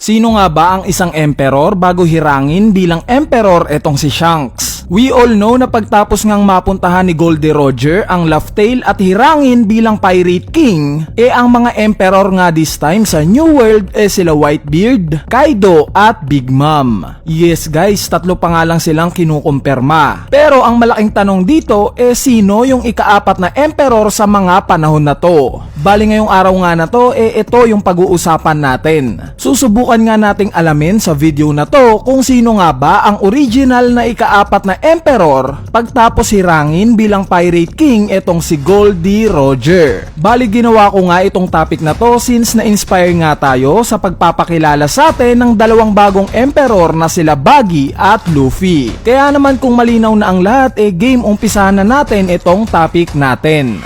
Sino nga ba ang isang emperor bago hirangin bilang emperor etong si Shanks? We all know na pagtapos ngang mapuntahan ni Goldie Roger ang Laugh-Tale at hirangin bilang Pirate King, ang mga emperor nga this time sa New World sila Whitebeard, Kaido at Big Mom. Yes guys, tatlo pa nga lang silang kinukumpirma. Pero ang malaking tanong dito sino yung ikaapat na emperor sa mga panahon na to? Bali ngayong araw nga na to ito yung pag-uusapan natin. Susubukan nga nating alamin sa video na to kung sino nga ba ang original na ikaapat na emperor pagtapos hirangin bilang Pirate King etong si Goldie Roger. Bali ginawa ko nga itong topic na to since na-inspire nga tayo sa pagpapakilala sa atin ng dalawang bagong emperor na sila Buggy at Luffy. Kaya naman kung malinaw na ang lahat game umpisahan na natin itong topic natin.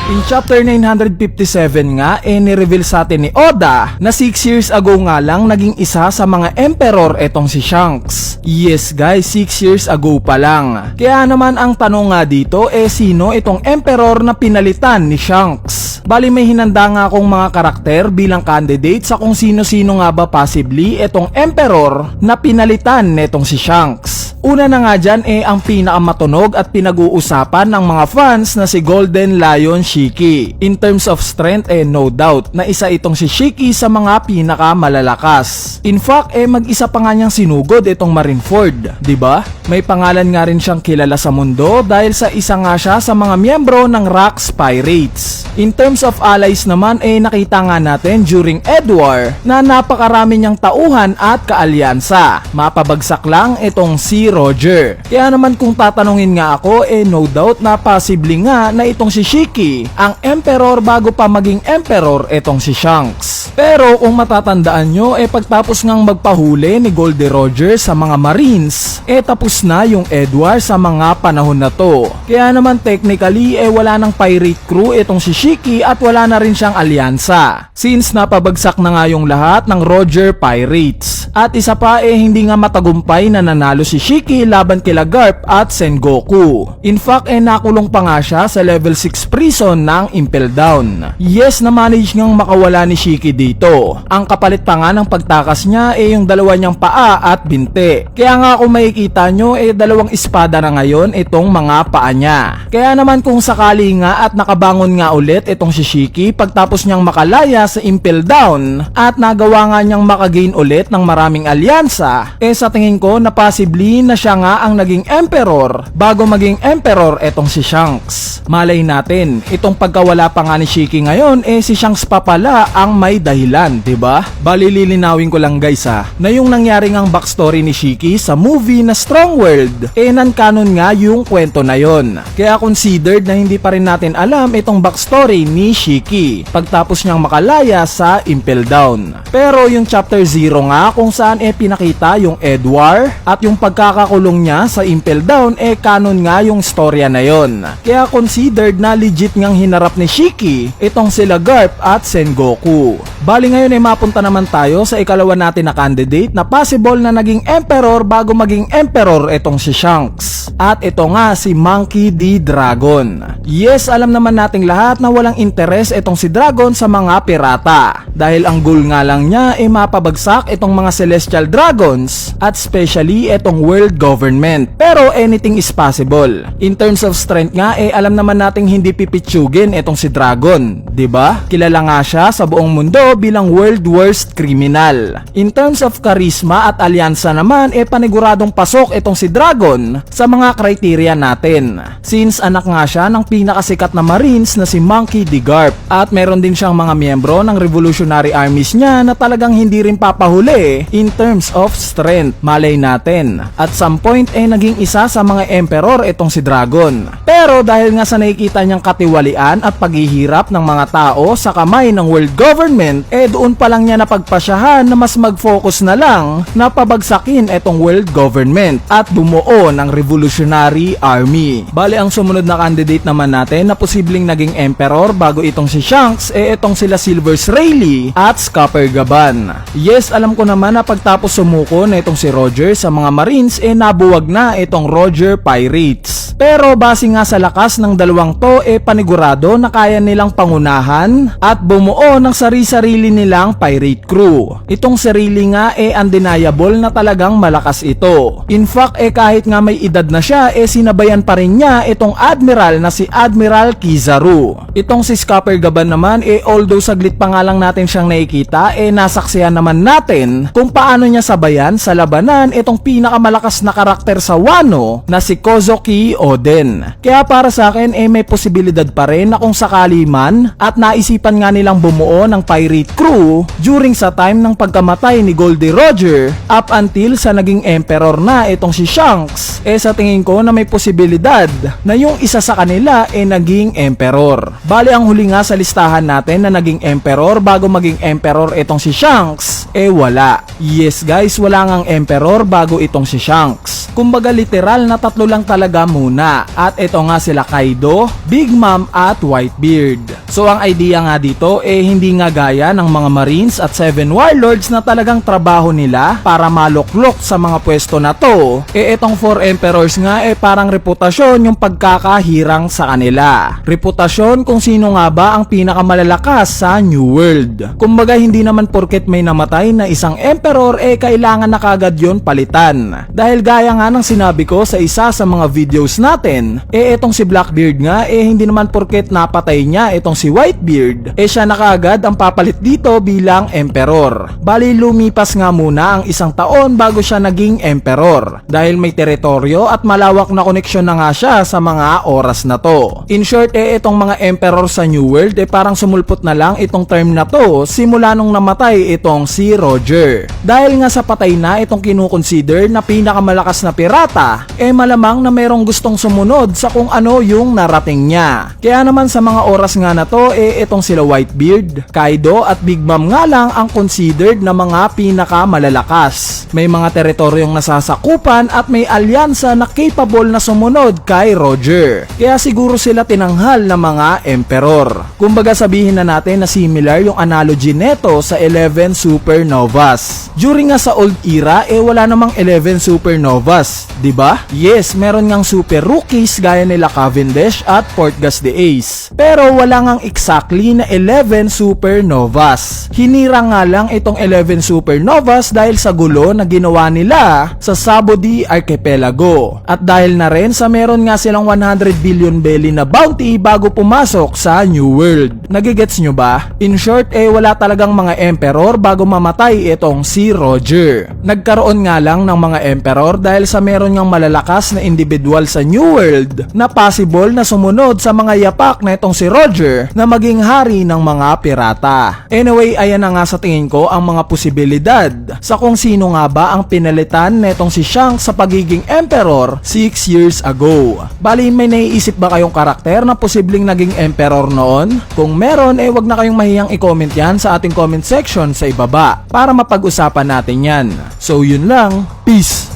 In chapter 957 nga ni-reveal sa atin ni Oda na 6 years ago nga lang naging isa sa mga emperor etong si Shanks. Yes guys, 6 years ago pa lang. Kaya naman ang tanong nga dito sino itong emperor na pinalitan ni Shanks? Bali may hinanda nga akong mga karakter bilang candidate sa kung sino-sino nga ba possibly itong emperor na pinalitan netong si Shanks. Una na nga dyan ang pinakamatunog at pinag-uusapan ng mga fans na si Golden Lion Shiki. In terms of strength no doubt na isa itong si Shiki sa mga pinakamalalakas. In fact mag-isa pa nga niyang sinugod itong Marineford, diba? May pangalan nga rin siyang kilala sa mundo dahil sa isa nga siya sa mga miyembro ng Rocks Pirates. In terms of allies naman nakita nga natin during Edward na napakarami niyang tauhan at kaalyansa. Mapabagsak lang itong si Roger. Kaya naman kung tatanungin nga ako no doubt na possibly nga na itong si Shiki ang emperor bago pa maging emperor itong si Shanks. Pero kung matatandaan nyo pagtapos ngang magpahuli ni Goldie Roger sa mga Marines tapos na yung Edward sa mga panahon na to. Kaya naman technically wala nang pirate crew itong si Shiki at wala na rin siyang alyansa since napabagsak na nga yung lahat ng Roger Pirates. At isa pa hindi nga matagumpay na nanalo si Shiki laban kila Garp at Sengoku. In fact nakulong pa nga siya sa level 6 prison ng Impel Down. Yes, na-manage ngang makawala ni Shiki dito. Ang kapalit pa nga ng pagtakas niya yung dalawa niyang paa at binte. Kaya nga kung makikita nyo dalawang espada na ngayon itong mga paa niya. Kaya naman kung sakali nga at nakabangon nga ulit itong si Shiki pagtapos niyang makalaya sa Impel Down at nagawa nga niyang makagain ulit ng maraming alyansa sa tingin ko na possibly na siya nga ang naging emperor bago maging emperor etong si Shanks. Malay natin, itong pagkawala pa nga ni Shiki ngayon si Shanks pa pala ang may dahilan, diba? Bali lilinawin ko lang guys na yung nangyari ngang backstory ni Shiki sa movie na Strong World non-canon nga yung kwento na yon. Kaya considered na hindi pa rin natin alam itong backstory ni Shiki pagtapos niyang makalaya sa Impel Down. Pero yung chapter 0 nga kung saan pinakita yung Edward at yung pagkakakulong niya sa Impel Down canon nga yung storya na yon. Kaya considered na legit ngang hinarap ni Shiki itong sila Garp at Sengoku. Bali ngayon mapunta naman tayo sa ikalawa natin na candidate na possible na naging emperor bago maging emperor itong si Shanks. At ito nga si Monkey D. Dragon. Yes, alam naman nating lahat na walang interes itong si Dragon sa mga pirata. Dahil ang goal nga lang niya mapabagsak itong mga celestial dragons at especially itong world government. Pero anything is possible. In terms of strength nga alam naman nating hindi pipitsugin itong si Dragon, 'di ba? Kilala nga siya sa buong mundo bilang world worst criminal. In terms of charisma at alyansa naman paniguradong pasok itong si Dragon sa mga criteria natin. Since anak nga siya ng pinakasikat na Marines na si Monkey D. Garp at meron din siyang mga miyembro ng revolutionary armies niya na talagang hindi rin papahuli in terms of strength. Malay natin. At some point naging isa sa mga emperor itong si Dragon. Pero dahil nga sa nakikita niyang katiwalian at paghihirap ng mga tao sa kamay ng world government doon pa lang niya napagpasyahan na mas mag-focus na lang na pabagsakin itong world government at bumuo ng revolutionary army. Bale, ang sumunod na candidate naman natin na posibleng naging emperor bago itong si Shanks itong sila Silvers Rayleigh at Scupper Gaban. Yes, alam ko naman na pagtapos sumuko na itong si Roger sa mga Marines nabuwag na itong Roger Pirates. Pero base nga sa lakas ng dalawang to panigurado na kaya nilang pangunahan at bumuo ng sari-sarili nilang pirate crew. Itong si Rayleigh nga undeniable na talagang malakas ito. In fact kahit nga may edad na siya sinabayan pa rin niya itong admiral na si Admiral Kizaru. Itong si Scupper Gaban naman although saglit pa nga lang natin siyang nakikita nasaksihan naman natin kung paano niya sabayan sa labanan itong pinakamalakas na karakter sa Wano na si Kozuki Oden. Kaya para sa akin may posibilidad pa rin na kung sakali man at naisipan nga nilang bumuo ng pirate crew during sa time ng pagkamatay ni Goldie Roger up until sa naging emperor na itong si Shanks sa tingin ko na may posibilidad na yung isa sa kanila naging emperor. Bali, ang huli nga sa listahan natin na naging emperor bago maging emperor itong si Shanks wala. Yes guys, wala ngang emperor bago itong si Shanks. Kumbaga literal na tatlo lang talaga muna at ito nga sila Kaido, Big Mom at Whitebeard. So ang idea nga dito hindi nga gaya ng mga Marines at 7 Warlords na talagang trabaho nila para maluklok sa mga pwesto na to. Itong 4 Emperors nga parang reputasyon yung pagkakahirang sa kanila. Reputasyon kung sino nga ba ang pinakamalalakas sa New World. Kumbaga hindi naman porket may namatay na isang emperor kailangan na kagad yun palitan. Dahil gaya nga ng sinabi ko sa isa sa mga videos natin, itong si Blackbeard nga hindi naman porket napatay niya itong si Whitebeard siya na kagad ang papalit dito bilang emperor. Bali, lumipas nga muna ang isang taon bago siya naging emperor dahil may teritoryo at malawak na koneksyon na nga siya sa mga oras na to. In short itong mga emperor sa New World parang sumulpot na lang itong term na to simula nung namatay itong si Roger. Dahil nga sa patay na itong kinukonsider na pinakamalakas na pirata malamang na merong gustong sumunod sa kung ano yung narating niya. Kaya naman sa mga oras nga na to itong sila Whitebeard, Kaido at Big Mom nga lang ang considered na mga pinakamalalakas. May mga teritoryong nasasakupan at may alyansa na capable na sumunod kay Roger. Kaya siguro sila tinanghal na mga emperor. Kumbaga sabihin na natin na similar yung analogy neto sa 11 supernovas. During nga sa old era wala namang 11 supernovas, di ba? Yes, meron ngang super rookies gaya nila Cavendish at Portgas the Ace. Pero wala ngang exactly na 11 supernovas. Hinira nga lang itong 11 supernovas dahil sa gulo na ginawa nila sa Sabodi Archipelago. At dahil na rin sa meron nga silang 100 billion belly na bounty bago pumasok sa New World. Nagigets nyo ba? In short wala talagang mga emperor bago mamatay itong si Roger. Nagkaroon nga lang ng mga emperor dahil sa meron ngang malalakas na individual sa New World na possible na sumunod sa mga yapak na itong si Roger na maging hari ng mga pirata. Anyway, ayan na nga sa tingin ko ang mga posibilidad sa kung sino nga ba ang pinalitan na itong si Shanks sa pagiging emperor 6 years ago. Bali, may naiisip ba kayong karakter na posibleng naging emperor noon? Kung meron, wag na kayong mahiyang i-comment yan sa ating comment section sa ibaba para mapag-usapan natin yan. So yun lang, peace!